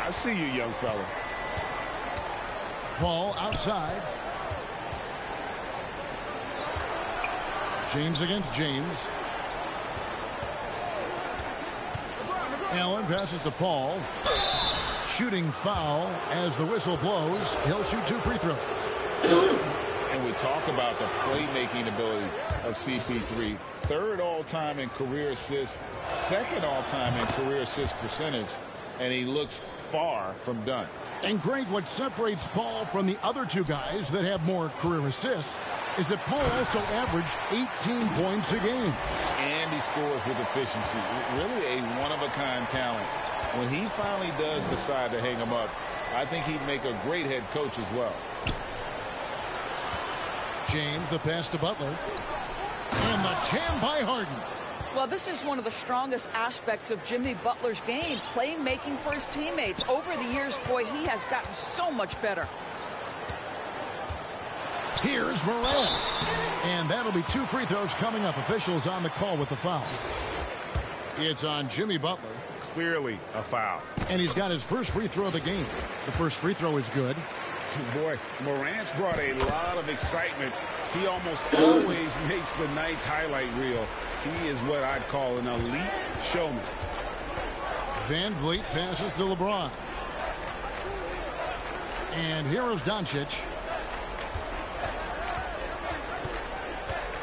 I see you, young fella. Ball outside. James against James. Allen passes to Paul. Shooting foul as the whistle blows. He'll shoot 2 free throws. And we talk about the playmaking ability of CP3. 3rd all-time in career assists, 2nd all-time in career assist percentage, and he looks far from done. And Greg, what separates Paul from the other 2 guys that have more career assists is that Paul also averaged 18 points a game. And he scores with efficiency. Really a one-of-a-kind talent. When he finally does decide to hang him up, I think he'd make a great head coach as well. James, the pass to Butler. And the jam by Harden. Well, this is one of the strongest aspects of Jimmy Butler's game, playmaking for his teammates. Over the years, boy, he has gotten so much better. Here's Morant. And that'll be 2 free throws coming up. Officials on the call with the foul. It's on Jimmy Butler. Clearly a foul. And he's got his first free throw of the game. The first free throw is good. Boy, Morant's brought a lot of excitement. He almost always makes the night's highlight reel. He is what I'd call an elite showman. Van Vliet passes to LeBron. And here is Doncic.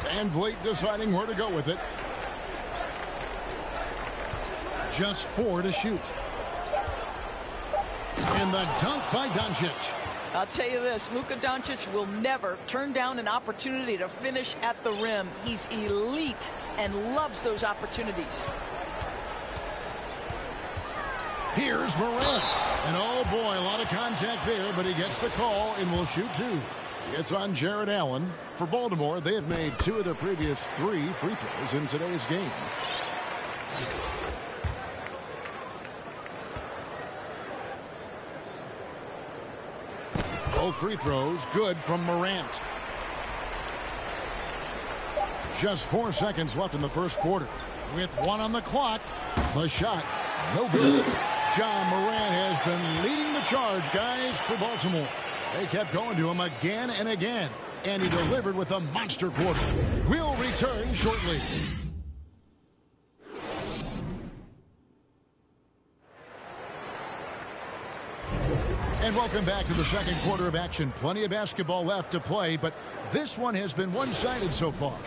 Van Vliet deciding where to go with it. Just 4 to shoot. And the dunk by Doncic. I'll tell you this, Luka Doncic will never turn down an opportunity to finish at the rim. He's elite and loves those opportunities. Here's Morant. And oh boy, a lot of contact there, but he gets the call and will shoot 2. It's on Jared Allen. For Baltimore, they have made 2 of their previous 3 free throws in today's game. Both free throws good from Morant. Just 4 seconds left in the first quarter. With 1 on the clock, the shot, no good. John Morant has been leading the charge, guys, for Baltimore. They kept going to him again and again, and he delivered with a monster quarter. We'll return shortly. And welcome back to the second quarter of action. Plenty of basketball left to play, but this one has been one-sided so far.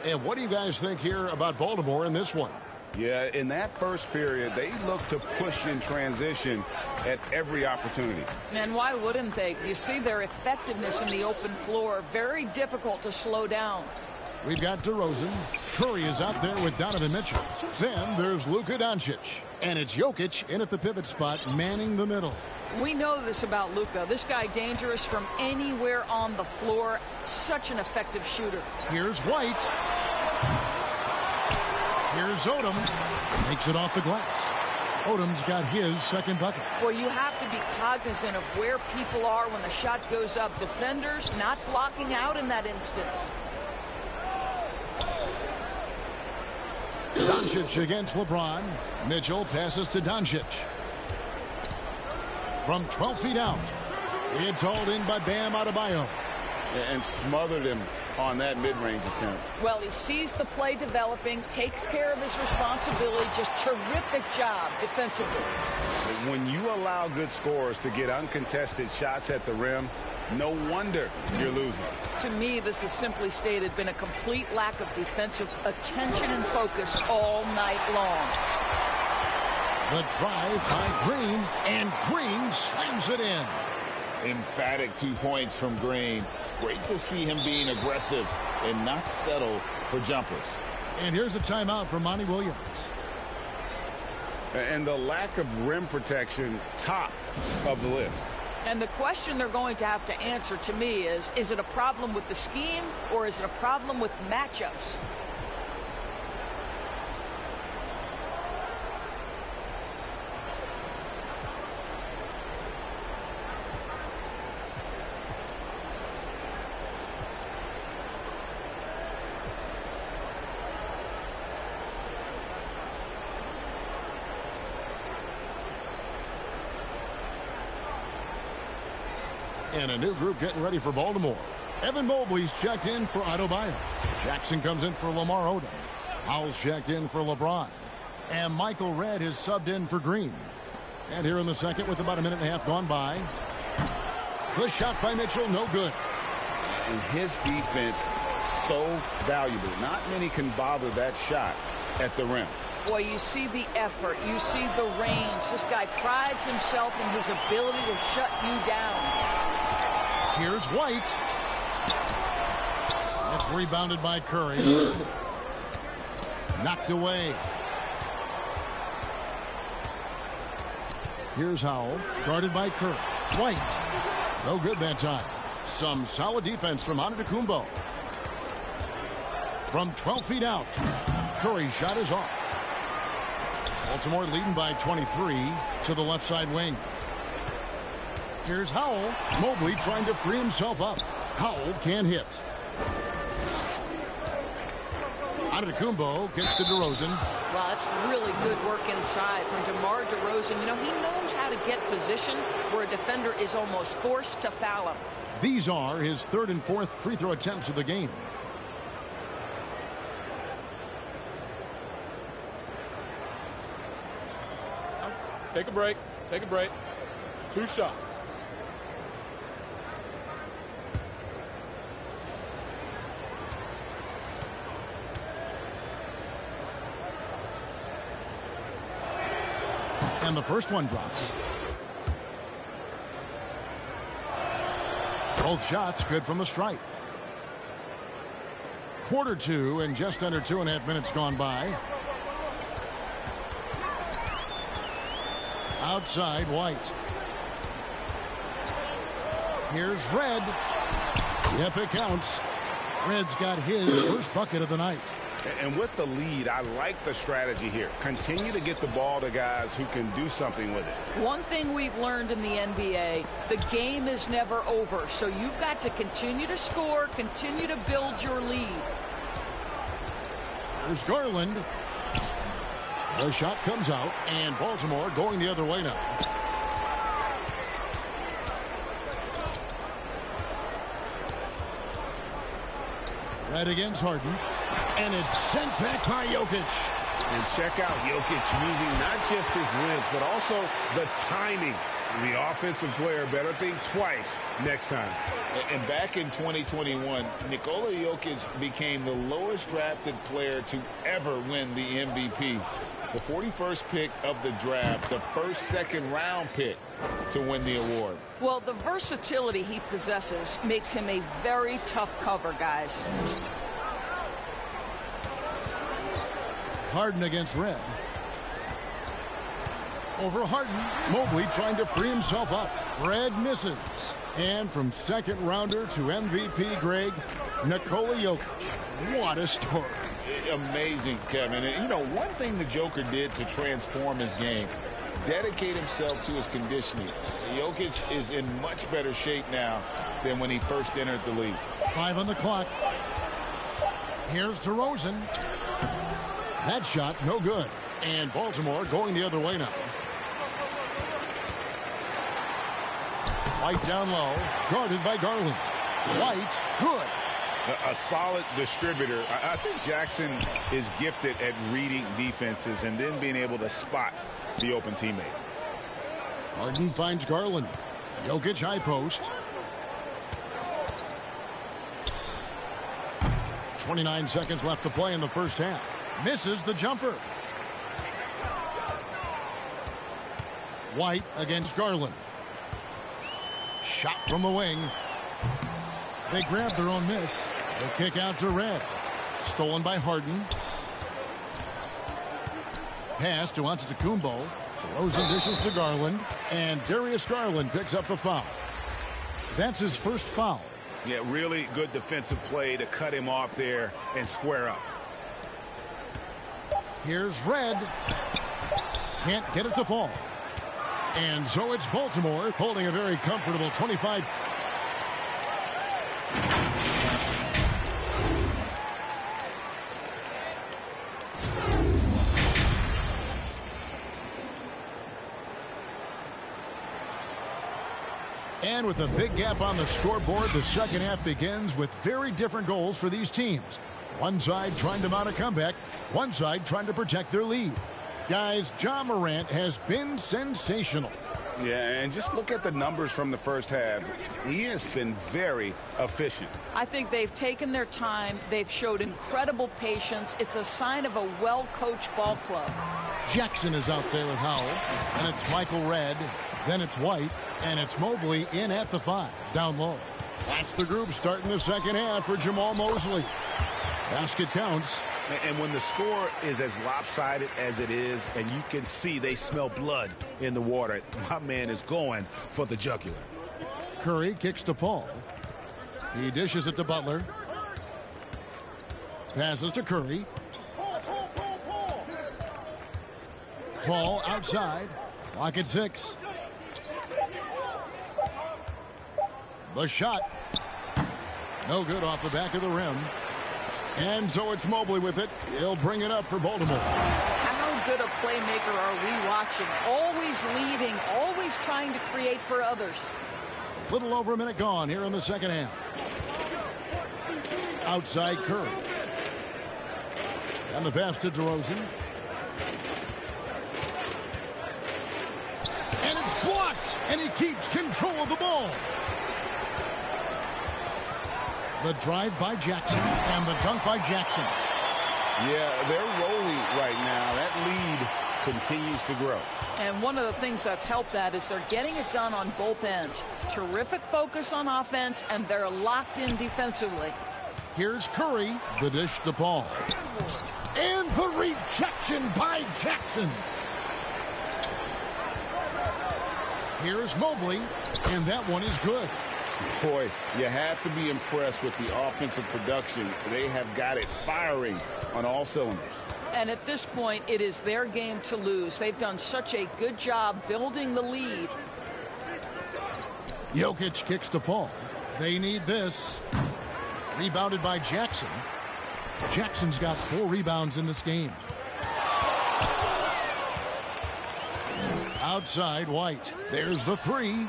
And what do you guys think here about Baltimore in this one? Yeah, in that first period, they looked to push in transition at every opportunity. And why wouldn't they? You see their effectiveness in the open floor. Very difficult to slow down. We've got DeRozan. Curry is out there with Donovan Mitchell. Then there's Luka Doncic. And it's Jokic in at the pivot spot, manning the middle. We know this about Luka. This guy dangerous from anywhere on the floor. Such an effective shooter. Here's White. Here's Odom. Makes it off the glass. Odom's got his second bucket. Well, you have to be cognizant of where people are when the shot goes up. Defenders not blocking out in that instance. Doncic against LeBron. Mitchell passes to Doncic. From 12 feet out. It's hauled in by Bam Adebayo. And smothered him on that mid-range attempt. Well, he sees the play developing, takes care of his responsibility. Just terrific job defensively. When you allow good scorers to get uncontested shots at the rim, no wonder you're losing. To me, this is simply stated been a complete lack of defensive attention and focus all night long. The drive by Green, and Green slams it in. Emphatic 2 points from Green. Great to see him being aggressive and not settle for jumpers. And here's a timeout from Monty Williams. And the lack of rim protection, top of the list. And the question they're going to have to answer to me is it a problem with the scheme or is it a problem with matchups? And a new group getting ready for Baltimore. Evan Mobley's checked in for Adebayo. Jackson comes in for Lamar Odom. Howell's checked in for LeBron. And Michael Redd has subbed in for Green. And here in the second with about a minute and a half gone by. The shot by Mitchell, no good. And his defense, so valuable. Not many can bother that shot at the rim. Boy, you see the effort. You see the range. This guy prides himself in his ability to shut you down. Here's White. It's rebounded by Curry. Knocked away. Here's Howell, guarded by Curry. White. No good that time. Some solid defense from Antetokounmpo. From 12 feet out, Curry's shot is off. Baltimore leading by 23 to the left side wing. Here's Howell. Mobley trying to free himself up. Howell can't hit. Antetokounmpo gets to DeRozan. Wow, that's really good work inside from DeMar DeRozan. You know, he knows how to get position where a defender is almost forced to foul him. These are his third and fourth free throw attempts of the game. Take a break. Take a break. 2 shots. And the first one drops. Both shots good from the stripe. Quarter 2 and just under 2.5 minutes gone by. Outside, White. Here's Redd. Yep, it counts. Redd's got his first bucket of the night. And with the lead, I like the strategy here. Continue to get the ball to guys who can do something with it. One thing we've learned in the NBA, the game is never over. So you've got to continue to score, continue to build your lead. There's Garland. The shot comes out, and Baltimore going the other way now. Redd against Harden. And it's sent back by Jokic. And check out Jokic using not just his length, but also the timing. The offensive player better think twice next time. And back in 2021, Nikola Jokic became the lowest drafted player to ever win the MVP. The 41st pick of the draft, the first second-round pick to win the award. Well, the versatility he possesses makes him a very tough cover, guys. Harden against Redd. Over Harden. Mobley trying to free himself up. Redd misses. And from second rounder to MVP, Greg, Nikola Jokic. What a story. Amazing, Kevin. And, you know, one thing the Joker did to transform his game, dedicate himself to his conditioning. Jokic is in much better shape now than when he first entered the league. 5 on the clock. Here's DeRozan. That shot, no good. And Baltimore going the other way now. White down low, guarded by Garland. White, good. A solid distributor. I think Jackson is gifted at reading defenses and then being able to spot the open teammate. Harden finds Garland. Jokic high post. 29 seconds left to play in the first half. Misses the jumper. White against Garland. Shot from the wing. They grab their own miss. They kick out to Redd. Stolen by Harden. Pass to Antetokounmpo. DeRozan dishes to Garland. And Darius Garland picks up the foul. That's his first foul. Yeah, really good defensive play to cut him off there and square up. Here's Redd. Can't get it to fall. And so it's Baltimore holding a very comfortable 25. And with a big gap on the scoreboard, the second half begins with very different goals for these teams. One side trying to mount a comeback, one side trying to protect their lead. Guys, Ja Morant has been sensational. Yeah, and just look at the numbers from the first half. He has been very efficient. I think they've taken their time. They've showed incredible patience. It's a sign of a well-coached ball club. Jackson is out there with Howell, and it's Michael Redd. Then it's White, and it's Mobley in at the 5, down low. That's the group starting the second half for Jamal Mosley. Basket counts. And when the score is as lopsided as it is, and you can see they smell blood in the water, my man is going for the jugular. Curry kicks to Paul. He dishes it to Butler. Passes to Curry. Paul outside. Clock at 6. The shot. No good off the back of the rim. And so it's Mobley with it. He'll bring it up for Baltimore. How good a playmaker are we watching? Always leading, always trying to create for others. Little over a minute gone here in the second half. Outside Curry. And the pass to DeRozan. And it's blocked. And he keeps control of the ball. The drive by Jackson and the dunk by Jackson. Yeah, they're rolling right now. That lead continues to grow. And one of the things that's helped that is they're getting it done on both ends. Terrific focus on offense, and they're locked in defensively. Here's Curry, the dish to Paul. And the rejection by Jackson. Here's Mobley, and that one is good. Boy, you have to be impressed with the offensive production. They have got it firing on all cylinders. And at this point, it is their game to lose. They've done such a good job building the lead. Jokic kicks to Paul. They need this. Rebounded by Jackson. Jackson's got 4 rebounds in this game. Outside White. There's the 3.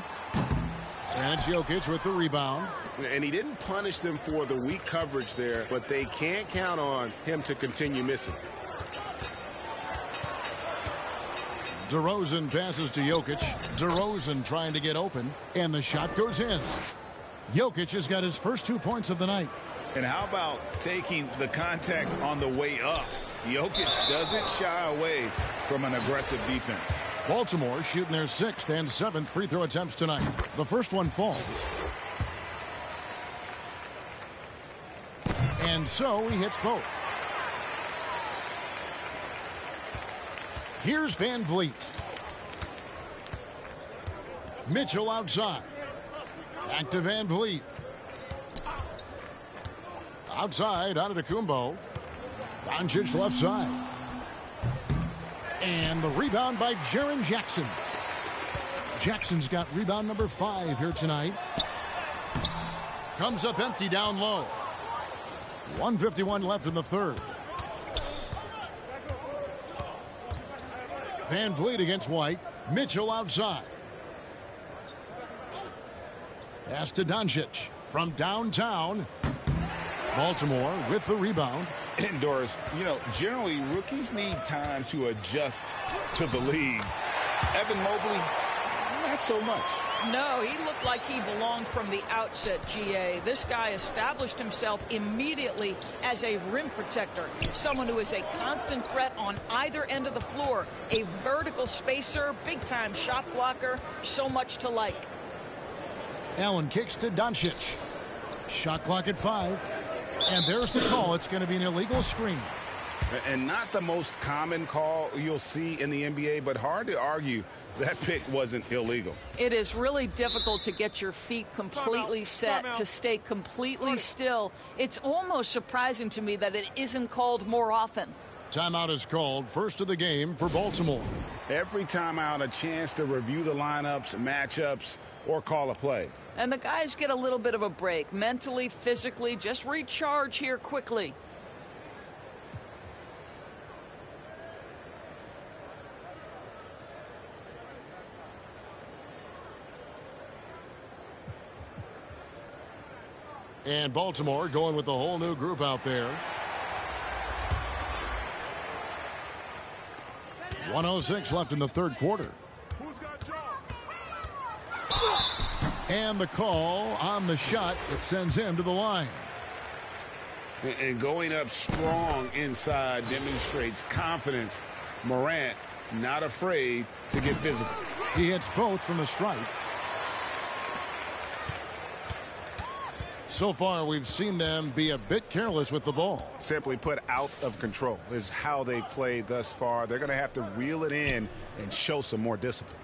And it's Jokic with the rebound. And he didn't punish them for the weak coverage there, but they can't count on him to continue missing. DeRozan passes to Jokic. DeRozan trying to get open, and the shot goes in. Jokic has got his first 2 points of the night. And how about taking the contact on the way up? Jokic doesn't shy away from an aggressive defense. Baltimore shooting their 6th and 7th free throw attempts tonight. The first one falls. And so he hits both. Here's Van Vliet. Mitchell outside. Back to Van Vliet. Outside, Antetokounmpo. Doncic left side. And the rebound by Jaren Jackson. Jackson's got rebound number 5 here tonight. Comes up empty down low. 1:51 left in the third. Van Vliet against White. Mitchell outside. Pass to Doncic from downtown. Baltimore with the rebound. And Doris, you know, generally rookies need time to adjust to the league. Evan Mobley, not so much. No, he looked like he belonged from the outset, GA. This guy established himself immediately as a rim protector, someone who is a constant threat on either end of the floor, a vertical spacer, big-time shot blocker, so much to like. Allen kicks to Doncic. Shot clock at 5. And there's the call. It's going to be an illegal screen. And not the most common call you'll see in the NBA, but hard to argue that pick wasn't illegal. It is really difficult to get your feet completely set, to stay completely still. It's almost surprising to me that it isn't called more often. Timeout is called. First of the game for Baltimore. Every timeout, a chance to review the lineups, matchups, or call a play. And the guys get a little bit of a break, mentally, physically, just recharge here quickly. And Baltimore going with a whole new group out there. 1:06 left in the third quarter. And the call on the shot that sends him to the line. And going up strong inside demonstrates confidence. Morant not afraid to get physical. He hits both from the stripe. So far, we've seen them be a bit careless with the ball. Simply put, out of control is how they played thus far. They're going to have to reel it in and show some more discipline.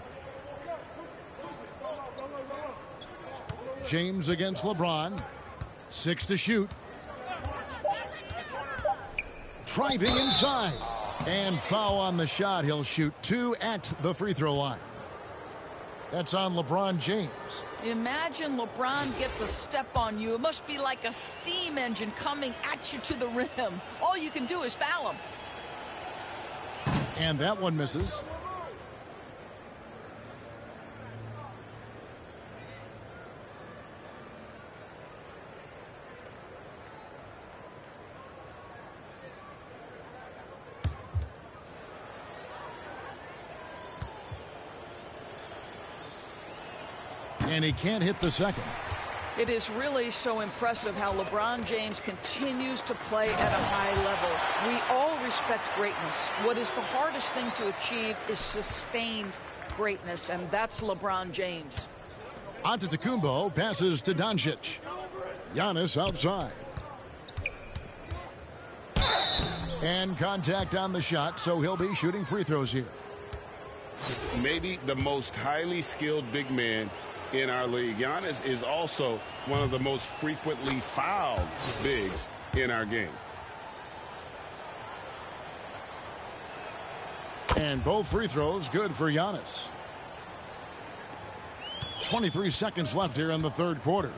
James against LeBron. 6 to shoot. Driving inside. And foul on the shot. He'll shoot 2 at the free throw line. That's on LeBron James. Imagine LeBron gets a step on you. It must be like a steam engine coming at you to the rim. All you can do is foul him. And that one misses. And he can't hit the second. It is really so impressive how LeBron James continues to play at a high level. We all respect greatness. What is the hardest thing to achieve is sustained greatness, and that's LeBron James. Antetokounmpo passes to Doncic. Giannis outside. And contact on the shot, so he'll be shooting free throws here. Maybe the most highly skilled big man in our league. Giannis is also one of the most frequently fouled bigs in our game. And both free throws good for Giannis. 23 seconds left here in the third quarter.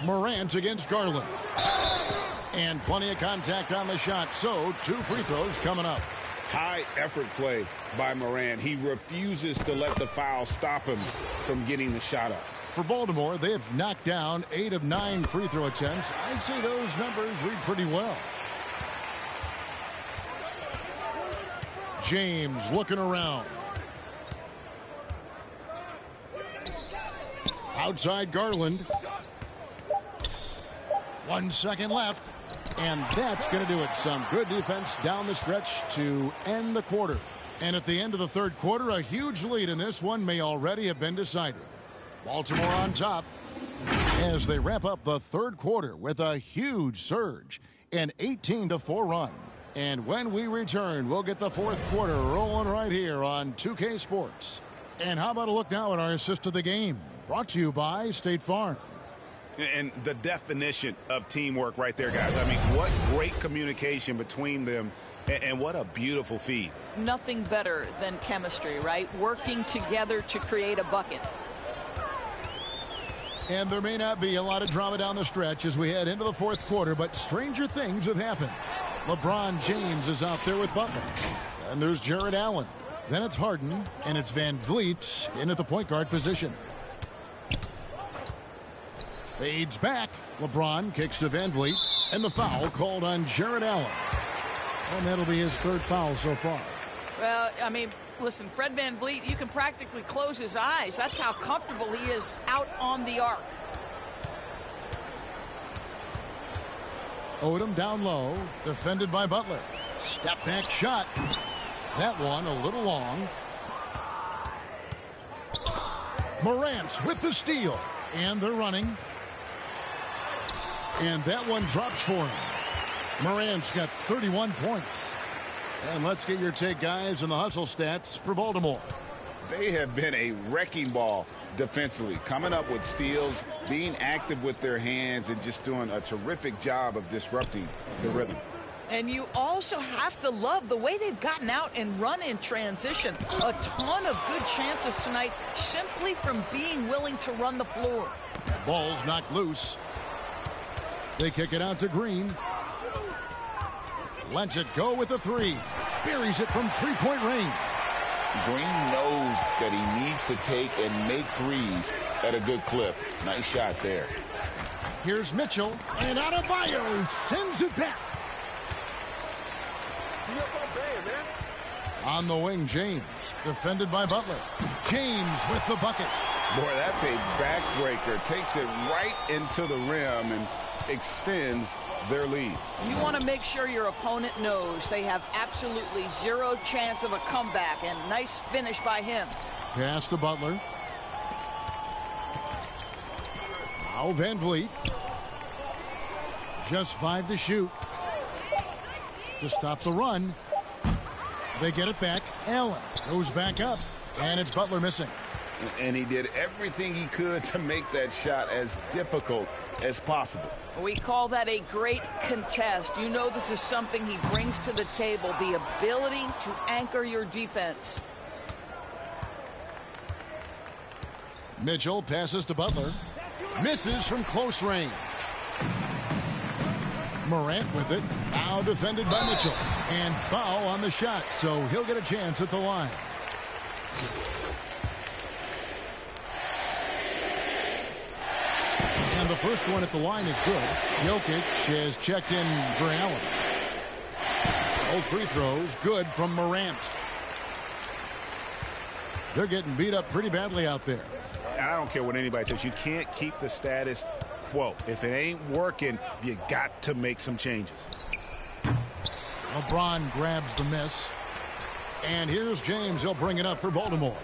Morant against Garland. And plenty of contact on the shot, so 2 free throws coming up. High effort play by Morant. He refuses to let the foul stop him from getting the shot up. For Baltimore, they've knocked down 8 of 9 free throw attempts. I'd say those numbers read pretty well. James looking around. Outside Garland. 1 second left. And that's going to do it. Some good defense down the stretch to end the quarter. And at the end of the third quarter, a huge lead in this one may already have been decided. Baltimore on top as they wrap up the third quarter with a huge surge, an 18-4 run. And when we return, we'll get the fourth quarter rolling right here on 2K Sports. And how about a look now at our assist of the game, brought to you by State Farm. And the definition of teamwork right there, guys. I mean, what great communication between them, and what a beautiful feed. Nothing better than chemistry, right? Working together to create a bucket. And there may not be a lot of drama down the stretch as we head into the fourth quarter, but stranger things have happened. LeBron James is out there with Butler. And there's Jared Allen. Then it's Harden, and it's Van Vliet in at the point guard position. Fades back. LeBron kicks to Van Vliet, and the foul called on Jared Allen. And that'll be his third foul so far. Well, I mean, listen, Fred Van Vliet, you can practically close his eyes. That's how comfortable he is out on the arc. Odom down low, defended by Butler. Step back shot. That one a little long. Morant with the steal. And they're running. And that one drops for him. Morant's got 31 points. And let's get your take, guys, on the hustle stats for Baltimore. They have been a wrecking ball defensively, coming up with steals, being active with their hands, and just doing a terrific job of disrupting the rhythm. And you also have to love the way they've gotten out and run in transition. A ton of good chances tonight simply from being willing to run the floor. Ball's knocked loose. They kick it out to Green. Lets it go with a 3. Buries it from three-point range. Green knows that he needs to take and make threes at a good clip. Nice shot there. Here's Mitchell, and Adebayo sends it back. On the wing, James, defended by Butler. James with the bucket. Boy, that's a backbreaker. Takes it right into the rim and extends their lead. You want to make sure your opponent knows they have absolutely zero chance of a comeback, and nice finish by him. Pass to Butler. Now Van Vliet. Just 5 to shoot. To stop the run. They get it back. Allen goes back up, and it's Butler missing. And he did everything he could to make that shot as difficult as possible. We call that a great contest. You know this is something he brings to the table, the ability to anchor your defense. Mitchell passes to Butler. Misses from close range. Morant with it. Now defended by Mitchell. And foul on the shot, so he'll get a chance at the line. And the first one at the line is good. Jokic has checked in for Allen. Both free throws good from Morant. They're getting beat up pretty badly out there. I don't care what anybody says. You can't keep the status quo. If it ain't working, you got to make some changes. LeBron grabs the miss. And here's James. He'll bring it up for Baltimore.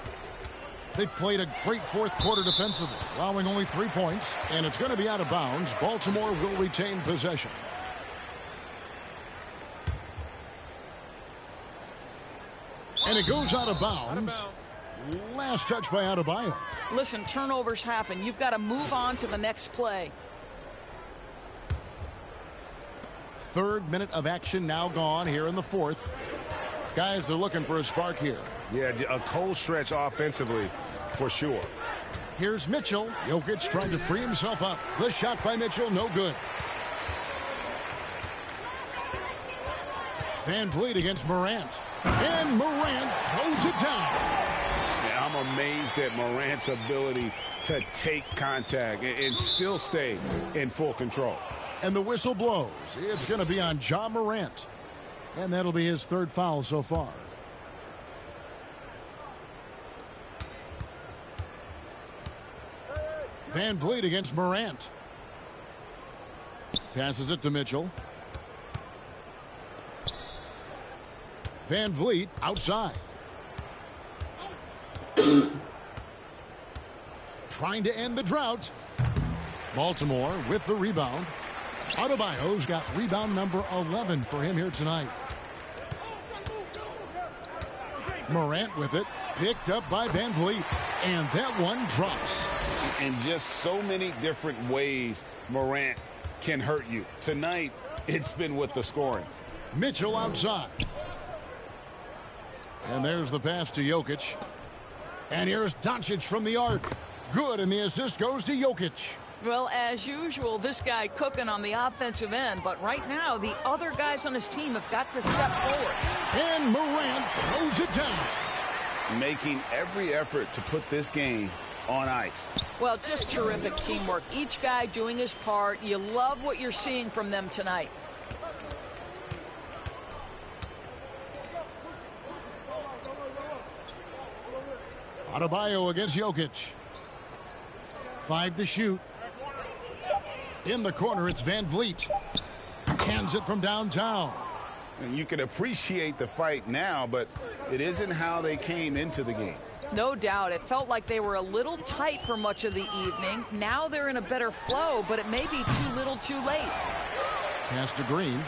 They played a great fourth quarter defensively, allowing only 3 points, and it's going to be out of bounds. Baltimore will retain possession. And it goes out of bounds. Last touch by Adebayo. Listen, turnovers happen. You've got to move on to the next play. Third minute of action now gone here in the fourth. Guys are looking for a spark here. Yeah, a cold stretch offensively for sure. Here's Mitchell. Jokic trying to free himself up. The shot by Mitchell, no good. Van Vliet against Morant. And Morant throws it down. Yeah, I'm amazed at Morant's ability to take contact and still stay in full control. And the whistle blows. It's going to be on Ja Morant. And that'll be his third foul so far. Van Vliet against Morant. Passes it to Mitchell. Van Vliet outside. Trying to end the drought. Baltimore with the rebound. Adebayo's got rebound number 11 for him here tonight. Morant with it. Picked up by Van Vliet. And that one drops. In just so many different ways, Morant can hurt you. Tonight, it's been with the scoring. Mitchell outside. And there's the pass to Jokic. And here's Doncic from the arc. Good, and the assist goes to Jokic. Well, as usual, this guy cooking on the offensive end, but right now the other guys on his team have got to step forward. And Morant throws it down. Making every effort to put this game on ice. Well, just terrific teamwork. Each guy doing his part. You love what you're seeing from them tonight. Adebayo against Jokic. 5 to shoot. In the corner, it's Van Vliet. Hands it from downtown. And you can appreciate the fight now, but it isn't how they came into the game. No doubt. It felt like they were a little tight for much of the evening. Now they're in a better flow, but it may be too little too late. Pass to Green.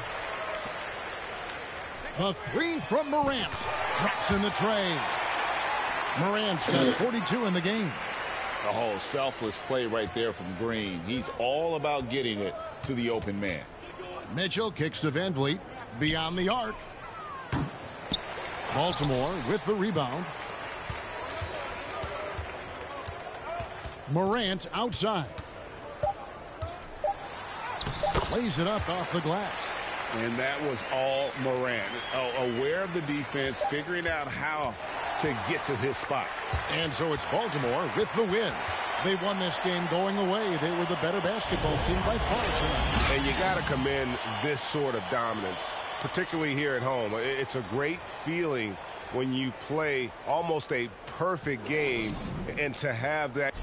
A three from Morant. Drops in the tray. Morant's got 42 in the game. A whole selfless play right there from Green. He's all about getting it to the open man. Mitchell kicks to Van Vliet. Beyond the arc. Baltimore with the rebound. Morant outside. Lays it up off the glass. And that was all Morant. Aware of the defense, figuring out how to get to his spot. And so it's Baltimore with the win. They won this game going away. They were the better basketball team by far tonight. And you got to commend this sort of dominance, particularly here at home. It's a great feeling when you play almost a perfect game and to have that.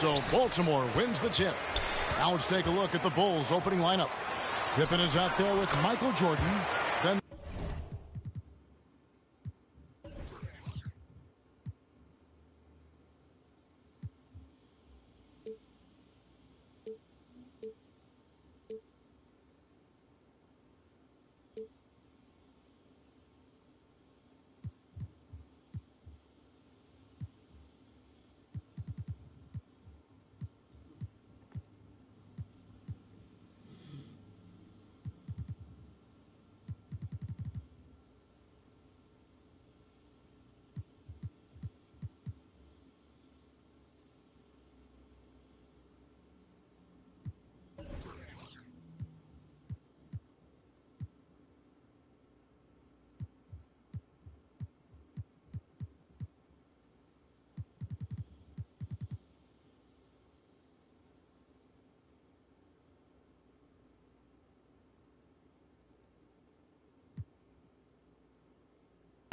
So Baltimore wins the tip. Now let's take a look at the Bulls opening lineup. Pippen is out there with Michael Jordan. Then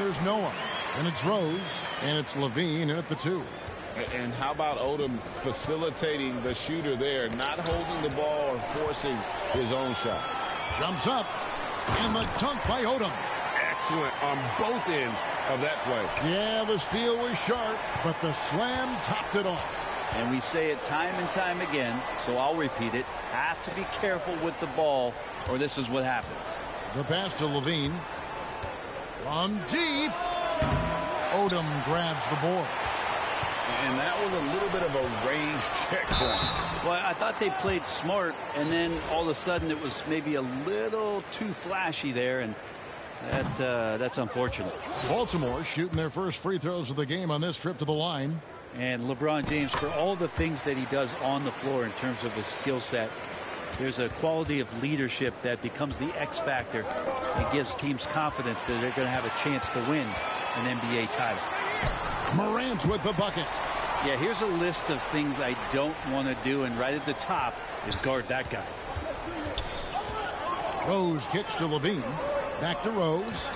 there's Noah, and it's Rose, and it's Levine in at the 2. And how about Odom facilitating the shooter there, not holding the ball or forcing his own shot. Jumps up, and the dunk by Odom. Excellent on both ends of that play. Yeah, the steal was sharp, but the slam topped it off. And we say it time and time again, so I'll repeat it. Have to be careful with the ball, or this is what happens. The pass to Levine. From deep. Odom grabs the board. And that was a little bit of a range check for him. Well, I thought they played smart, and then all of a sudden it was maybe a little too flashy there, and that's unfortunate. Baltimore shooting their first free throws of the game on this trip to the line. And LeBron James, for all the things that he does on the floor in terms of his skill set, there's a quality of leadership that becomes the X factor and gives teams confidence that they're going to have a chance to win an NBA title. Morant with the bucket. Yeah, here's a list of things I don't want to do, and right at the top is guard that guy. Rose kicks to Levine. Back to Rose.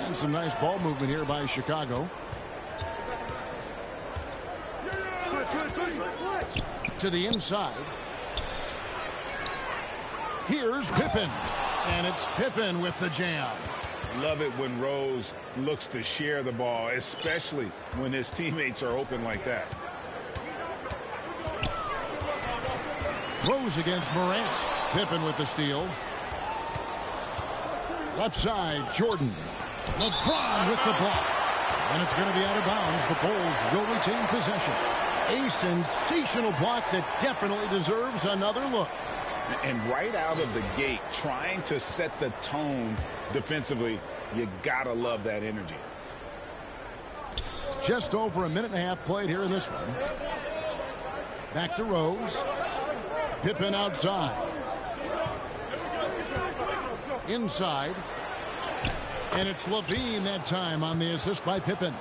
And some nice ball movement here by Chicago. To the inside. Here's Pippen. And it's Pippen with the jam. Love it when Rose looks to share the ball, especially when his teammates are open like that. Rose against Morant. Pippen with the steal. Left side, Jordan. LeBron with the block. And it's going to be out of bounds. The Bulls will retain possession. A sensational block that definitely deserves another look. And right out of the gate, trying to set the tone defensively, you gotta love that energy. Just over a minute and a half played here in this one. Back to Rose. Pippen outside. Inside. And it's Levine that time on the assist by Pippen.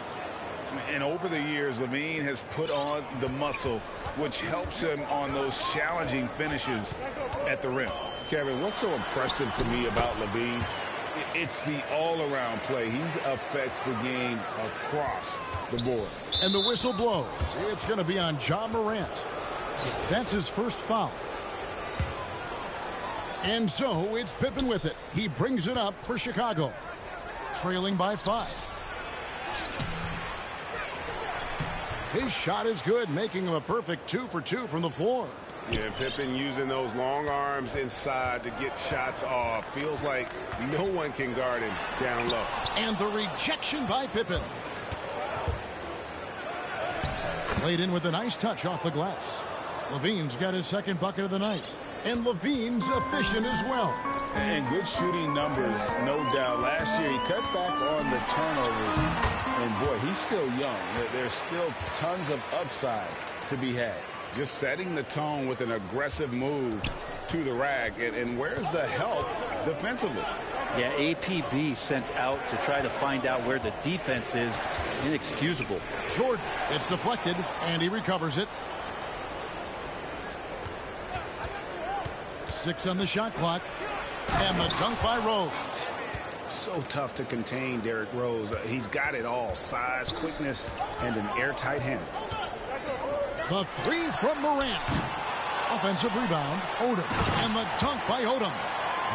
And over the years, Levine has put on the muscle, which helps him on those challenging finishes at the rim. Kevin, what's so impressive to me about Levine? It's the all-around play. He affects the game across the board. And the whistle blows. It's going to be on Ja Morant. That's his first foul. And so it's Pippen with it. He brings it up for Chicago. Trailing by 5. His shot is good, making him a perfect 2 for 2 from the floor. Yeah, Pippen using those long arms inside to get shots off. Feels like no one can guard him down low. And the rejection by Pippen. Played in with a nice touch off the glass. Levine's got his second bucket of the night. And Levine's efficient as well. And good shooting numbers, no doubt. Last year, he cut back on the turnovers. And, boy, he's still young. There's still tons of upside to be had. Just setting the tone with an aggressive move to the rack. And where's the help defensively? Yeah, APB sent out to try to find out where the defense is. Inexcusable. Jordan, it's deflected, and he recovers it. 6 on the shot clock. And the dunk by Rose. So tough to contain Derrick Rose. He's got it all. Size, quickness, and an airtight handle. The 3 from Morant. Offensive rebound, Odom. And the dunk by Odom.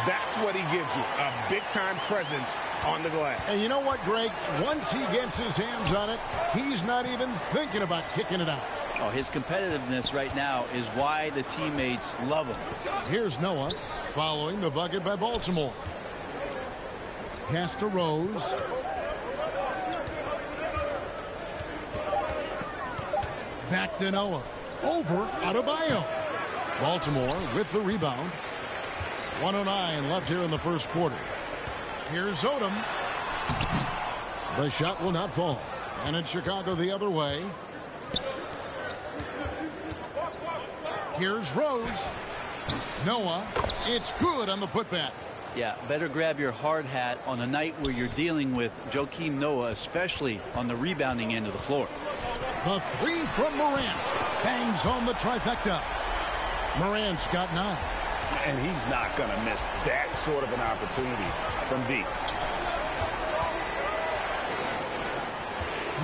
That's what he gives you, a big-time presence on the glass. And you know what, Greg? Once he gets his hands on it, he's not even thinking about kicking it out. Oh, his competitiveness right now is why the teammates love him. Here's Noah following the bucket by Baltimore. Pass to Rose. Back to Noah. Over Adebayo. Baltimore with the rebound. 1:09 left here in the first quarter. Here's Odom. The shot will not fall. And it's Chicago the other way. Here's Rose. Noah. It's good on the putback. Yeah, better grab your hard hat on a night where you're dealing with Joakim Noah, especially on the rebounding end of the floor. The 3 from Morant. Bangs home the trifecta. Morant's got 9. And he's not going to miss that sort of an opportunity from deep.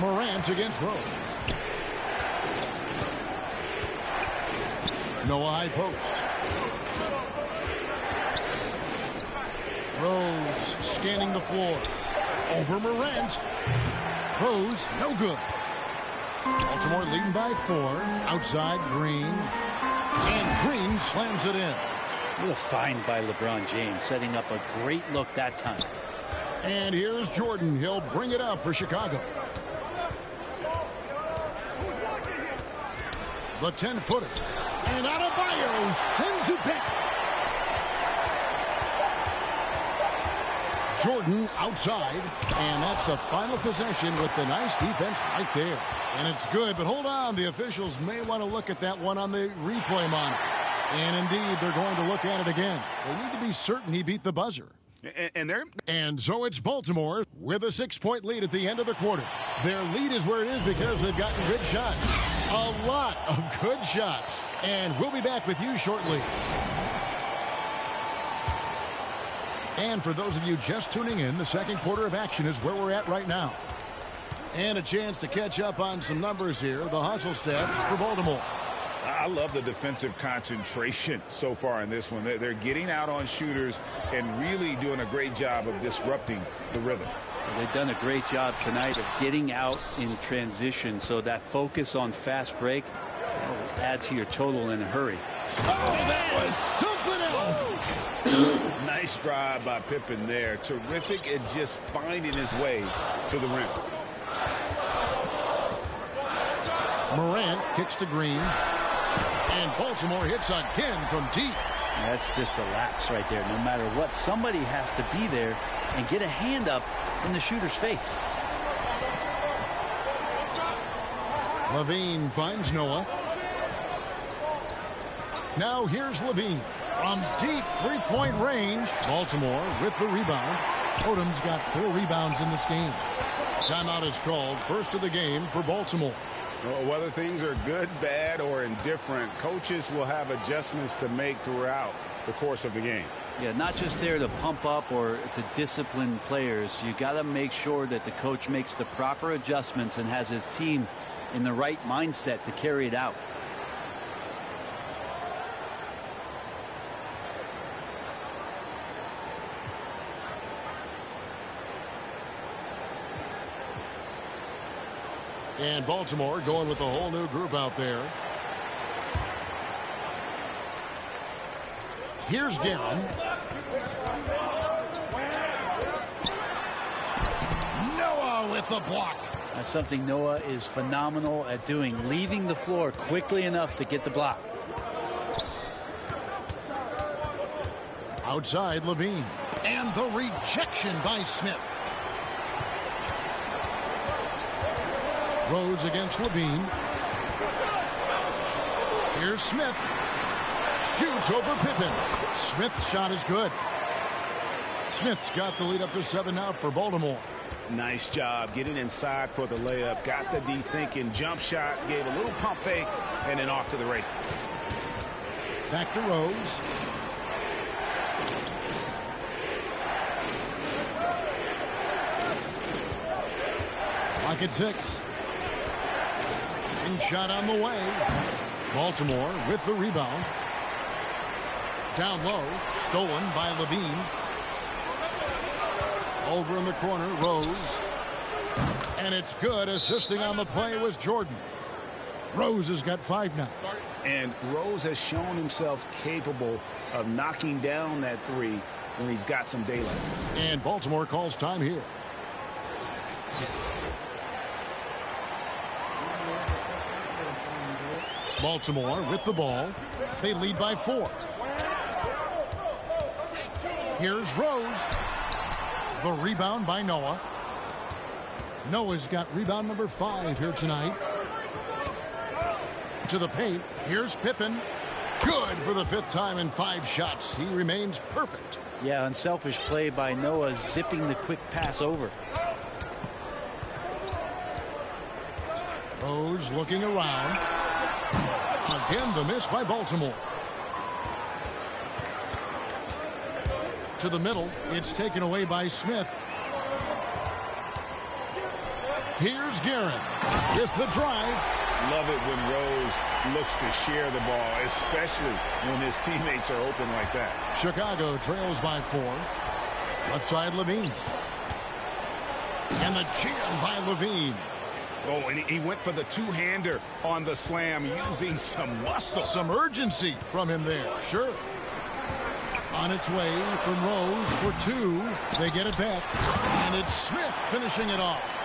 Morant against Rose. Noah high post. Rose scanning the floor. Over Morant. Rose, no good. Baltimore leading by 4. Outside, Green. And Green slams it in. What a find by LeBron James, setting up a great look that time. And here's Jordan. He'll bring it up for Chicago. The 10-footer. And Adebayo sends it back. Jordan outside. And that's the final possession with the nice defense right there. And it's good, but hold on. The officials may want to look at that one on the replay monitor. And indeed, they're going to look at it again. They need to be certain he beat the buzzer. And so it's Baltimore with a 6-point lead at the end of the quarter. Their lead is where it is because they've gotten good shots. A lot of good shots. And we'll be back with you shortly. And for those of you just tuning in, the second quarter of action is where we're at right now. And a chance to catch up on some numbers here. The hustle stats for Baltimore. I love the defensive concentration so far in this one. They're getting out on shooters and really doing a great job of disrupting the rhythm. They've done a great job tonight of getting out in transition, so that focus on fast break will add to your total in a hurry. Oh, that was something else. Nice drive by Pippen there. Terrific at just finding his way to the rim. Morant kicks to Green. And Baltimore hits again from deep. That's just a lapse right there. No matter what, somebody has to be there and get a hand up in the shooter's face. Levine finds Noah. Now here's Levine. From deep three-point range. Baltimore with the rebound. Odom's got 4 rebounds in this game. Timeout is called. First of the game for Baltimore. Well, whether things are good, bad, or indifferent, coaches will have adjustments to make throughout the course of the game. Yeah, not just there to pump up or to discipline players. You got to make sure that the coach makes the proper adjustments and has his team in the right mindset to carry it out. And Baltimore going with a whole new group out there. Here's Guerin. Noah with the block. That's something Noah is phenomenal at doing, leaving the floor quickly enough to get the block. Outside Levine. And the rejection by Smith. Rose against Levine. Here's Smith. Shoots over Pippen. Smith's shot is good. Smith's got the lead up to 7 now for Baltimore. Nice job getting inside for the layup. Got the D thinking jump shot. Gave a little pump fake and then off to the races. Back to Rose. Lock at 6. Shot on the way. Baltimore with the rebound. Down low. Stolen by Levine. Over in the corner. Rose. And it's good. Assisting on the play was Jordan. Rose has got 5 now. And Rose has shown himself capable of knocking down that 3 when he's got some daylight. And Baltimore calls time here. Baltimore with the ball. They lead by 4. Here's Rose. The rebound by Noah. Noah's got rebound number 5 here tonight. To the paint. Here's Pippen. Good for the 5th time in 5 shots. He remains perfect. Yeah, unselfish play by Noah, zipping the quick pass over. Rose looking around. Again, the miss by Baltimore. To the middle. It's taken away by Smith. Here's Guerin with the drive. Love it when Rose looks to share the ball, especially when his teammates are open like that. Chicago trails by 4. Left side, Levine. And the jam by Levine. Oh, and he went for the two-hander on the slam, using some muscle. Some urgency from him there. Sure. On its way from Rose for 2. They get it back. And it's Smith finishing it off.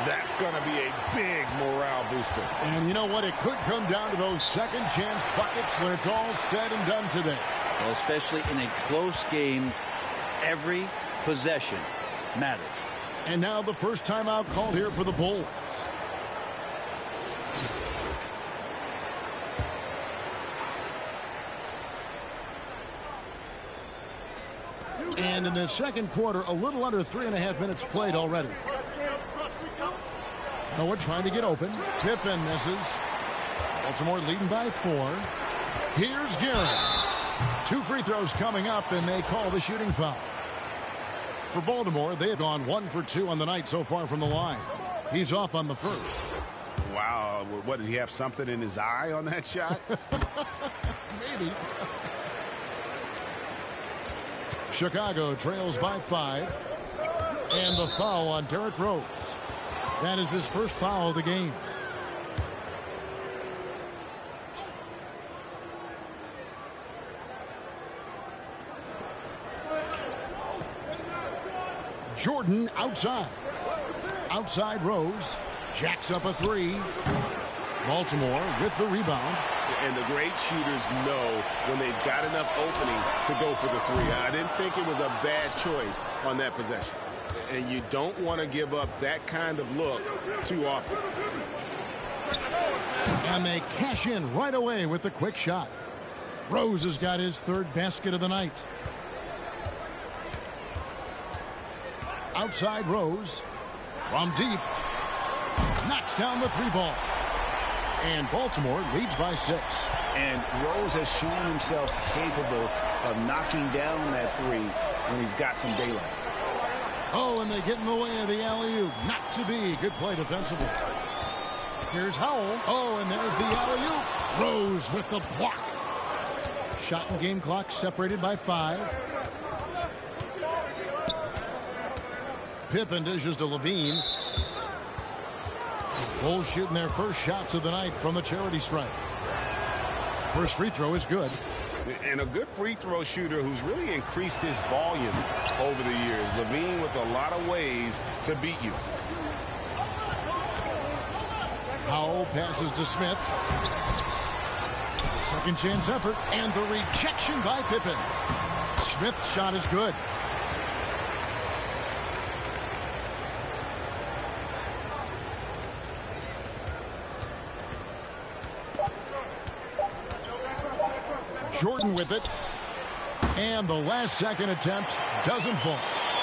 That's going to be a big morale booster. And you know what? It could come down to those second chance buckets when it's all said and done today. Well, especially in a close game, every possession matters. And now the first timeout called here for the Bulls. And in the second quarter, a little under 3.5 minutes played already. Noah trying to get open. Pippen misses. Baltimore leading by 4. Here's Garrett. 2 free throws coming up, and they call the shooting foul. For Baltimore, they have gone 1 for 2 on the night so far from the line. He's off on the first. Wow. What, did he have something in his eye on that shot? Maybe. Chicago trails by 5. And the foul on Derrick Rose. That is his first foul of the game. Jordan outside. Outside Rose. Jacks up a 3. Baltimore with the rebound. And the great shooters know when they've got enough opening to go for the 3. I didn't think it was a bad choice on that possession. And you don't want to give up that kind of look too often. And they cash in right away with the quick shot. Rose has got his 3rd basket of the night. Outside Rose. From deep. Knocks down the 3 ball. And Baltimore leads by 6. And Rose has shown himself capable of knocking down that 3 when he's got some daylight. Oh, and they get in the way of the alley-oop. Not to be. Good play defensively. Here's Howell. Oh, and there's the alley-oop. Rose with the block. Shot and game clock separated by 5. Pippen dishes to Levine. Bulls shooting their first shots of the night from the charity stripe. First free throw is good. And a good free throw shooter who's really increased his volume over the years. Levine with a lot of ways to beat you. Howell passes to Smith. Second chance effort. And the rejection by Pippen. Smith's shot is good. Jordan with it. And the last second attempt doesn't fall.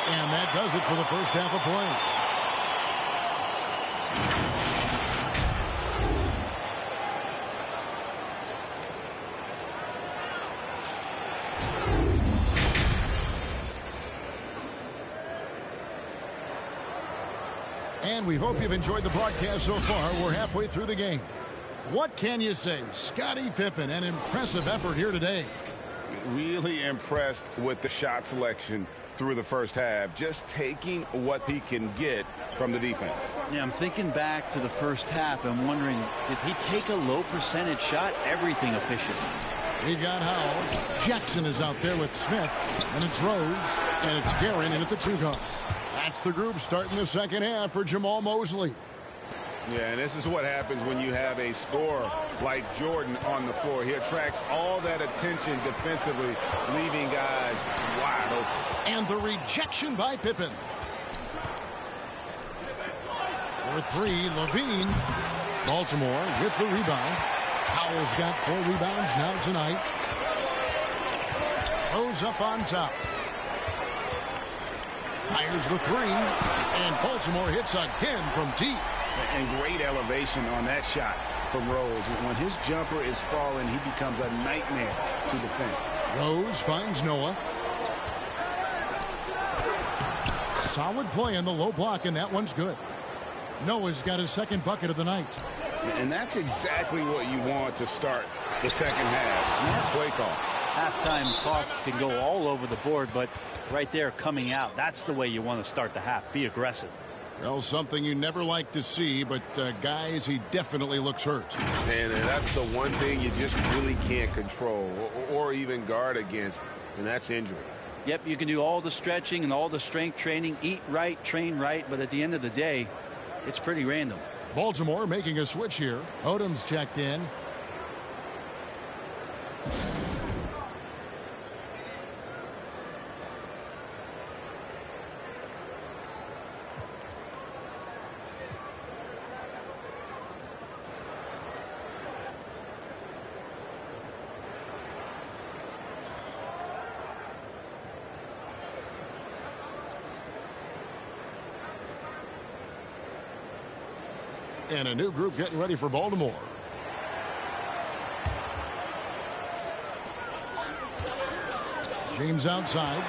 And that does it for the first half of play. And we hope you've enjoyed the broadcast so far. We're halfway through the game. What can you say? Scottie Pippen, an impressive effort here today. Really impressed with the shot selection through the first half. Just taking what he can get from the defense. Yeah, I'm thinking back to the first half. I'm wondering, did he take a low percentage shot? Everything efficient. We've got Howell. Jackson is out there with Smith. And it's Rose. And it's Guerin in at the 2 guard. That's the group starting the second half for Jamal Mosley. Yeah, and this is what happens when you have a scorer like Jordan on the floor. He attracts all that attention defensively, leaving guys wide open. And the rejection by Pippen. For 3, Levine. Baltimore with the rebound. Howell's got 4 rebounds now tonight. Rose up on top. Fires the 3. And Baltimore hits again from deep. And great elevation on that shot from Rose. When his jumper is falling, he becomes a nightmare to defend. Rose finds Noah. Solid play in the low block, and that one's good. Noah's got his second bucket of the night. And that's exactly what you want to start the second half. Smart play call. Halftime talks can go all over the board, but right there coming out, that's the way you want to start the half. Be aggressive. Well, something you never like to see, but guys, he definitely looks hurt. And that's the one thing you just really can't control or even guard against, and that's injury. Yep, you can do all the stretching and all the strength training, eat right, train right, but at the end of the day, it's pretty random. Baltimore making a switch here. Odom's checked in. And a new group getting ready for Baltimore. James outside.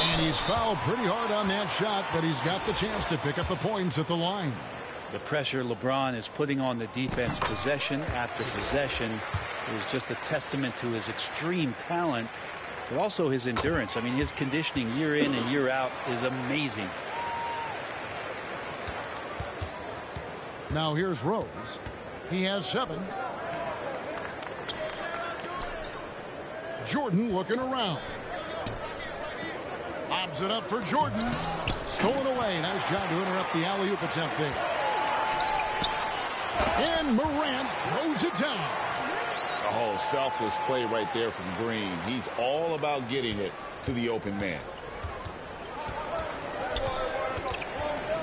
And he's fouled pretty hard on that shot, but he's got the chance to pick up the points at the line. The pressure LeBron is putting on the defense possession after possession is just a testament to his extreme talent, but also his endurance. I mean, his conditioning year in and year out is amazing. Now here's Rose. He has 7. Jordan looking around. Lobs it up for Jordan. Stolen away. Nice job to interrupt the alley-oop attempt there. And Morant throws it down. A whole selfless play right there from Green. He's all about getting it to the open man.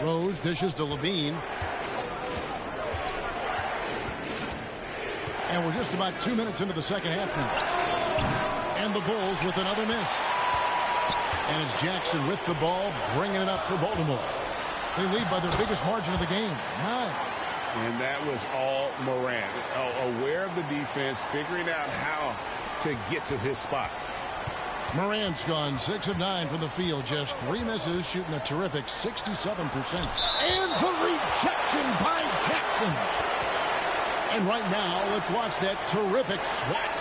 Rose dishes to Levine. And we're just about 2 minutes into the second half now. And the Bulls with another miss. And it's Jackson with the ball, bringing it up for Baltimore. They lead by their biggest margin of the game, 9. And that was all Morant. Aware of the defense, figuring out how to get to his spot. Morant's gone 6 of 9 from the field. Just 3 misses, shooting a terrific 67%. And the rejection by Jackson. And right now, let's watch that terrific swat.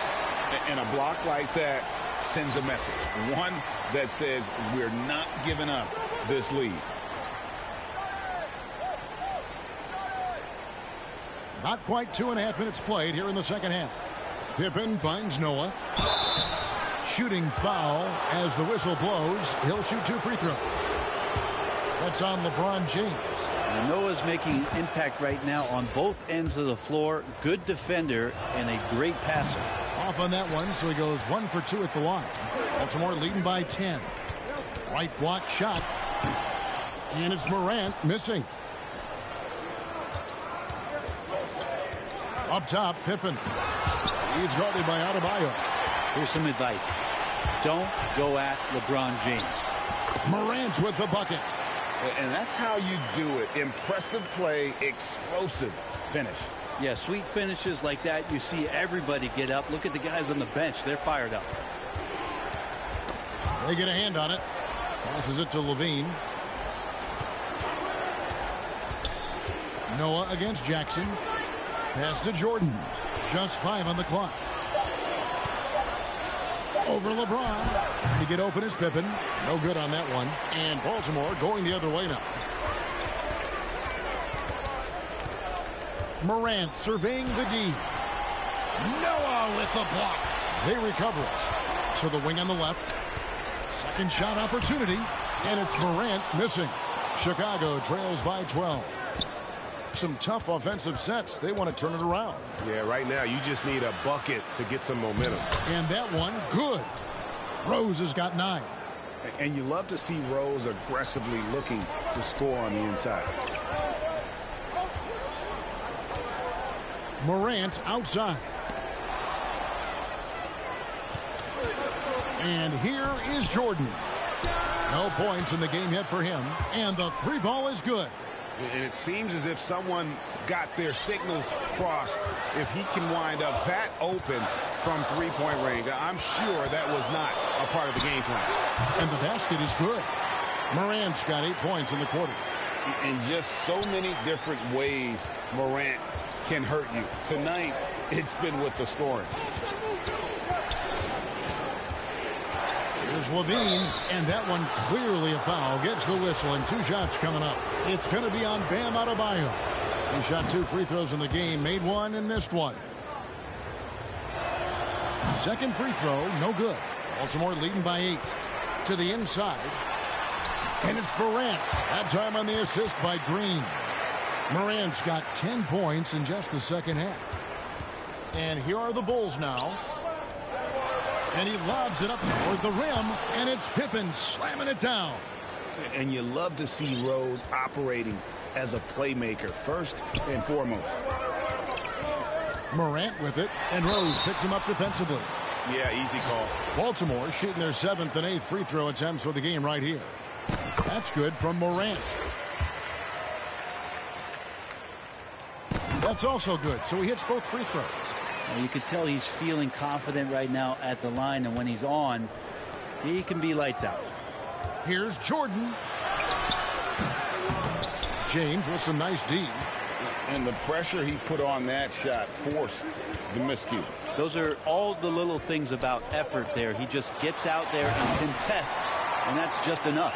And a block like that sends a message. One that says we're not giving up this lead. Not quite 2.5 minutes played here in the second half. Pippen finds Noah. Shooting foul as the whistle blows. He'll shoot 2 free throws. That's on LeBron James. And Noah's making impact right now on both ends of the floor. Good defender and a great passer. Off on that one, so he goes 1 for 2 at the line. Baltimore leading by 10. Right block shot. And it's Morant missing. Up top, Pippen. He's guarded by Adebayo. Here's some advice. Don't go at LeBron James. Morant with the bucket. And that's how you do it. Impressive play, explosive finish. Yeah, sweet finishes like that, you see everybody get up. Look at the guys on the bench. They're fired up. They get a hand on it. Passes it to Levine. Noah against Jackson. Pass to Jordan. Just 5 on the clock. Over LeBron. Trying to get open is Pippen. No good on that one. And Baltimore going the other way now. Morant surveying the D. Noah with the block. They recover it. To the wing on the left. Second shot opportunity. And it's Morant missing. Chicago trails by 12. Some tough offensive sets. They want to turn it around. Yeah, right now you just need a bucket to get some momentum. And that one, good. Rose has got 9. And you love to see Rose aggressively looking to score on the inside. Morant outside. And here is Jordan. No points in the game yet for him. And the 3 ball is good. And it seems as if someone got their signals crossed if he can wind up that open from 3-point range. I'm sure that was not a part of the game plan. And the basket is good. Morant's got 8 points in the quarter. In just so many different ways, Morant can hurt you. Tonight, it's been with the scoring. Here's Levine, and that one clearly a foul. Gets the whistle, and 2 shots coming up. It's going to be on Bam Adebayo. He shot 2 free throws in the game, made 1 and missed 1. Second free throw, no good. Baltimore leading by 8. To the inside. And it's Morant. That time on the assist by Green. Morant's got 10 points in just the second half. And here are the Bulls now. And he lobs it up toward the rim, and it's Pippen slamming it down. And you love to see Rose operating as a playmaker first and foremost. Morant with it, and Rose picks him up defensively. Yeah, easy call. Baltimore shooting their 7th and 8th free throw attempts for the game right here. That's good from Morant. That's also good, so he hits both free throws. Well, you can tell he's feeling confident right now at the line, and when he's on, he can be lights out. Here's Jordan. James with some nice D. And the pressure he put on that shot forced the miscue. Those are all the little things about effort there. He just gets out there and contests, and that's just enough.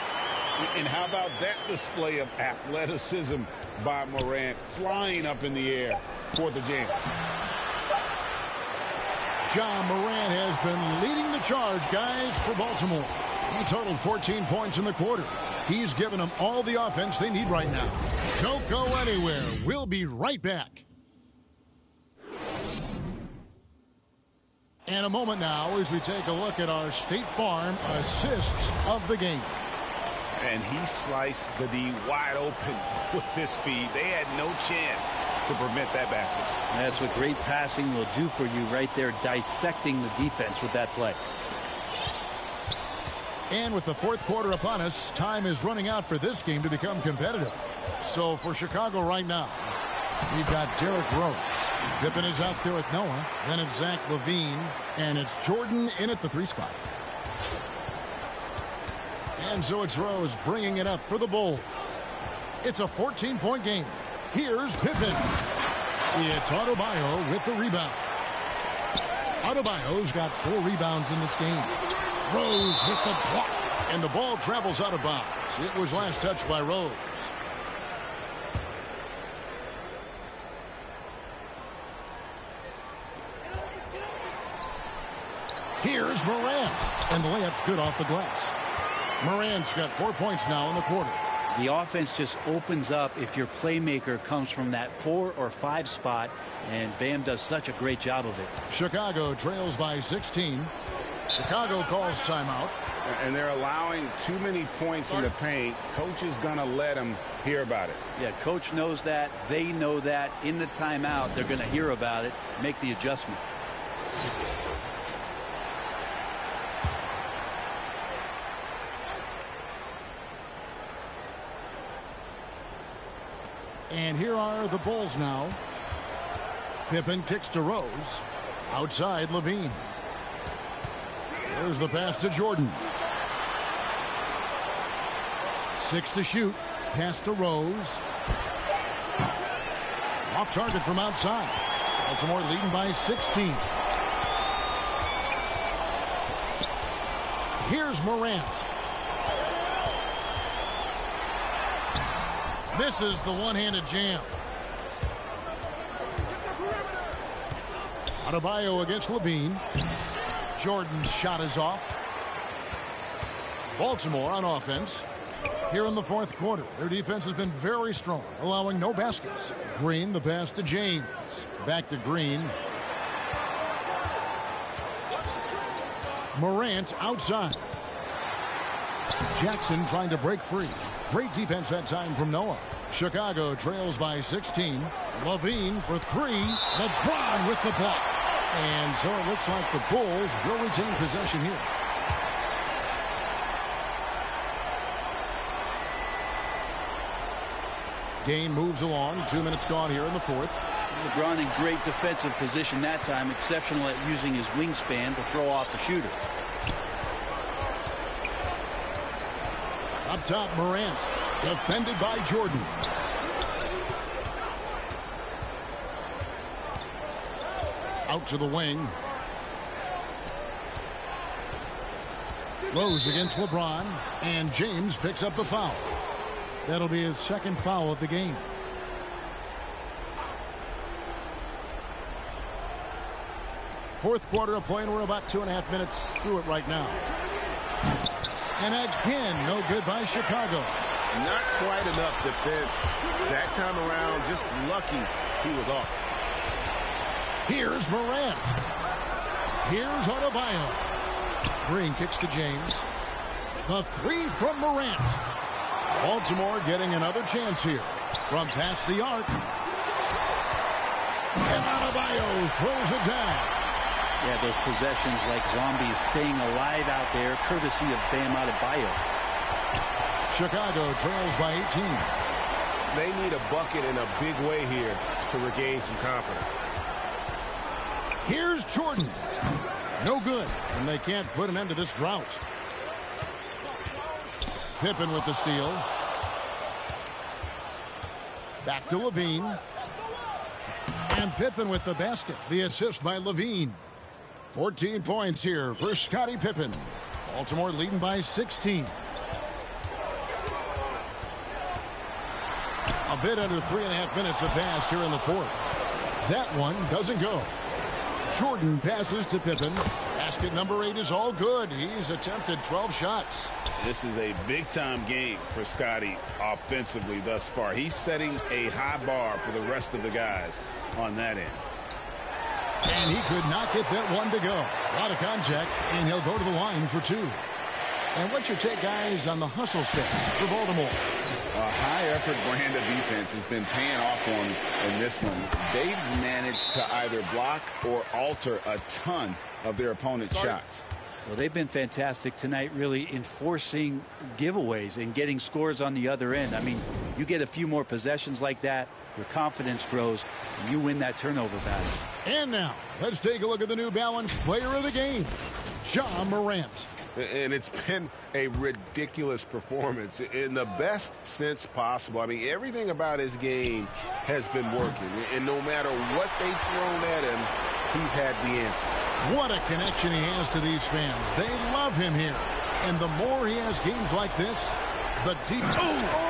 And how about that display of athleticism by Morant, flying up in the air for the jam. Ja Morant has been leading the charge, guys, for Baltimore. He totaled 14 points in the quarter. He's given them all the offense they need right now. Don't go anywhere. We'll be right back. And a moment now as we take a look at our State Farm assists of the game. And he sliced the D wide open with this feed. They had no chance to prevent that basket. That's what great passing will do for you right there, dissecting the defense with that play. And with the fourth quarter upon us, time is running out for this game to become competitive. So for Chicago right now, we've got Derrick Rose. Pippen is out there with Noah. Then it's Zach LaVine. And it's Jordan in at the 3 spot. And so it's Rose bringing it up for the Bulls. It's a 14-point game. Here's Pippen. It's Adebayo with the rebound. Adebayo's got 4 rebounds in this game. Rose with the block. And the ball travels out of bounds. It was last touched by Rose. Here's Morant. And the layup's good off the glass. Morant's got 4 points now in the quarter. The offense just opens up if your playmaker comes from that 4 or 5 spot, and Bam does such a great job of it. Chicago trails by 16. Chicago calls timeout. And they're allowing too many points in the paint. Coach is going to let them hear about it. Yeah, coach knows that. They know that. In the timeout, they're going to hear about it, make the adjustment. And here are the Bulls now. Pippen kicks to Rose. Outside, LaVine. There's the pass to Jordan. 6 to shoot. Pass to Rose. Off target from outside. Baltimore leading by 16. Here's Morant. Misses the one-handed jam. Adebayo against LaVine. Jordan's shot is off. Baltimore on offense. Here in the fourth quarter, their defense has been very strong, allowing no baskets. Green, the pass to James. Back to Green. Morant outside. Jackson trying to break free. Great defense that time from Noah. Chicago trails by 16. LaVine for 3. LeBron with the block. And so it looks like the Bulls will retain possession here. Game moves along. 2 minutes gone here in the fourth. LeBron in great defensive position that time. Exceptional at using his wingspan to throw off the shooter. Up top, Morant. Defended by Jordan. Out to the wing. Rose against LeBron. And James picks up the foul. That'll be his second foul of the game. Fourth quarter of play, and we're about 2.5 minutes through it right now. And again, no good by Chicago. Not quite enough defense that time around. Just lucky he was off. Here's Morant. Here's Adebayo. Green kicks to James. The three from Morant. Baltimore getting another chance here from past the arc. And Adebayo throws it down. Yeah, those possessions like zombies staying alive out there, courtesy of Bam Adebayo. Chicago trails by 18. They need a bucket in a big way here to regain some confidence. Here's Jordan. No good, and they can't put an end to this drought. Pippen with the steal. Back to Levine. And Pippen with the basket. The assist by Levine. 14 points here for Scottie Pippen. Baltimore leading by 16. A bit under 3.5 minutes have passed here in the fourth. That one doesn't go. Jordan passes to Pippen. Basket number 8 is all good. He's attempted 12 shots. This is a big-time game for Scottie offensively thus far. He's setting a high bar for the rest of the guys on that end. And he could not get that one to go. A lot of contact, and he'll go to the line for 2. And what's your take, guys, on the hustle stats for Baltimore? A high-effort brand of defense has been paying off for them in this one. They've managed to either block or alter a ton of their opponent's shots. Well, they've been fantastic tonight, really enforcing giveaways and getting scores on the other end. I mean, you get a few more possessions like that, your confidence grows, and you win that turnover battle. And now, let's take a look at the New Balance player of the game, Ja Morant. And it's been a ridiculous performance in the best sense possible. I mean, everything about his game has been working. And no matter what they've thrown at him, he's had the answer. What a connection he has to these fans. They love him here. And the more he has games like this, the deeper. Oh!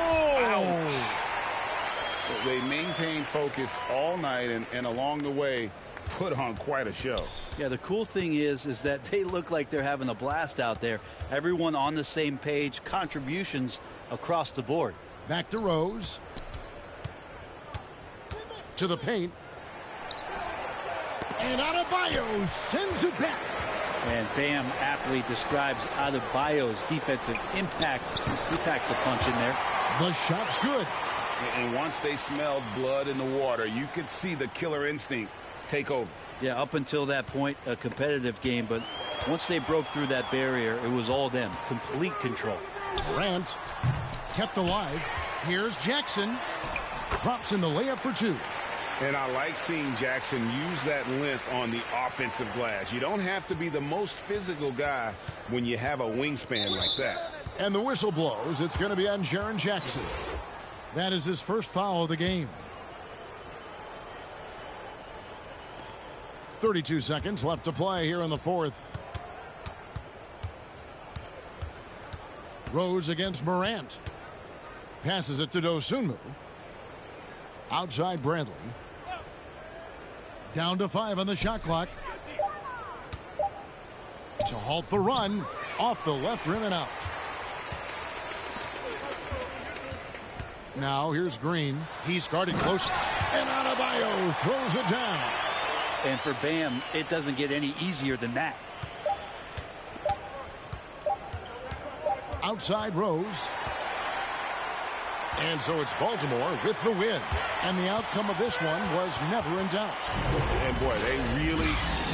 They maintain focus all night and along the way put on quite a show. Yeah, the cool thing is that they look like they're having a blast out there. Everyone on the same page, contributions across the board. Back to Rose. To the paint. And Adebayo sends it back. And Bam aptly describes Adebayo's defensive impact. He packs a punch in there. The shot's good. And once they smelled blood in the water, you could see the killer instinct take over. Yeah, up until that point, a competitive game. But once they broke through that barrier, it was all them. Complete control. Durant kept alive. Here's Jackson. Drops in the layup for 2. And I like seeing Jackson use that length on the offensive glass. You don't have to be the most physical guy when you have a wingspan like that. And the whistle blows. It's going to be on Jaren Jackson. That is his first foul of the game. 32 seconds left to play here in the fourth. Rose against Morant. Passes it to Dosunmu. Outside Bradley. Down to 5 on the shot clock. To halt the run. Off the left rim and out. Now here's Green. He's guarded close. And Adebayo throws it down. And for Bam, it doesn't get any easier than that. Outside Rose. And so it's Baltimore with the win. And the outcome of this one was never in doubt. And boy, they really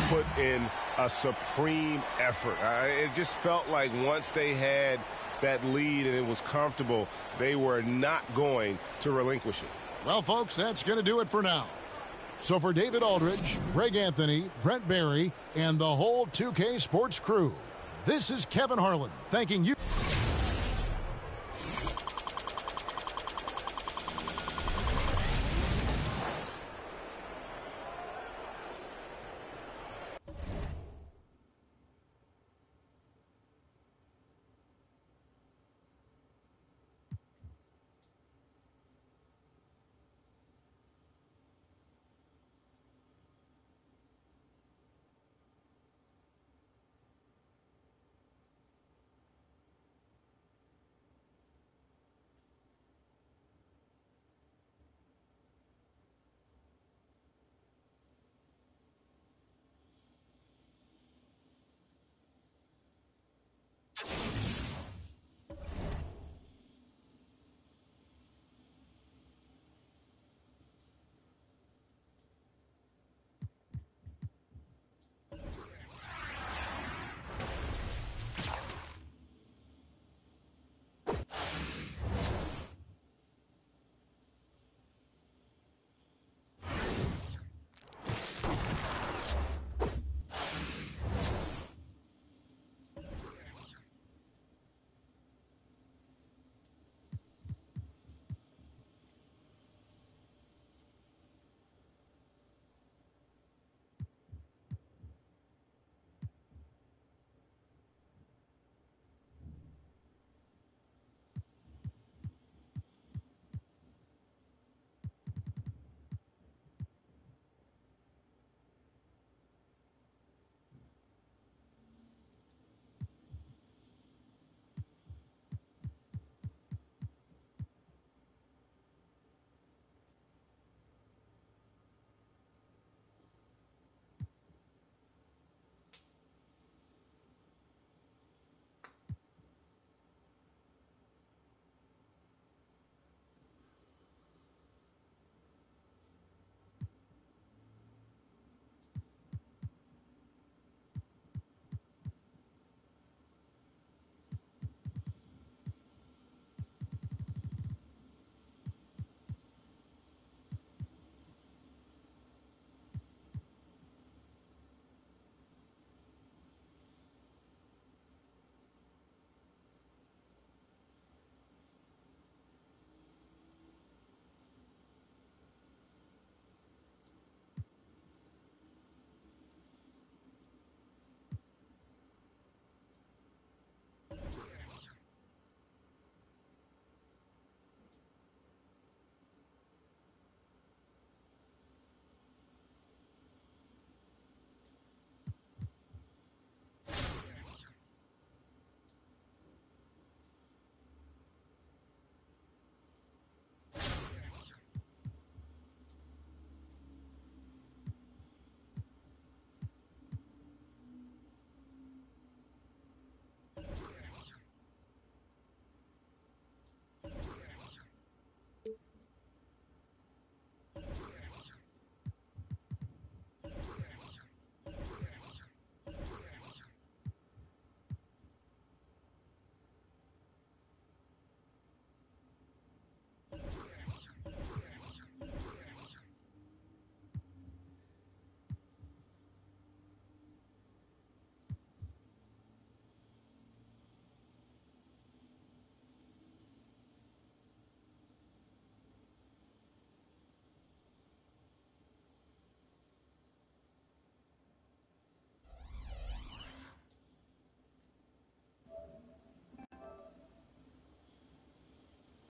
put in a supreme effort. It just felt like once they had that lead and it was comfortable, they were not going to relinquish it. Well, folks, that's going to do it for now. So for David Aldridge, Greg Anthony, Brent Barry, and the whole 2K Sports crew, this is Kevin Harlan thanking you.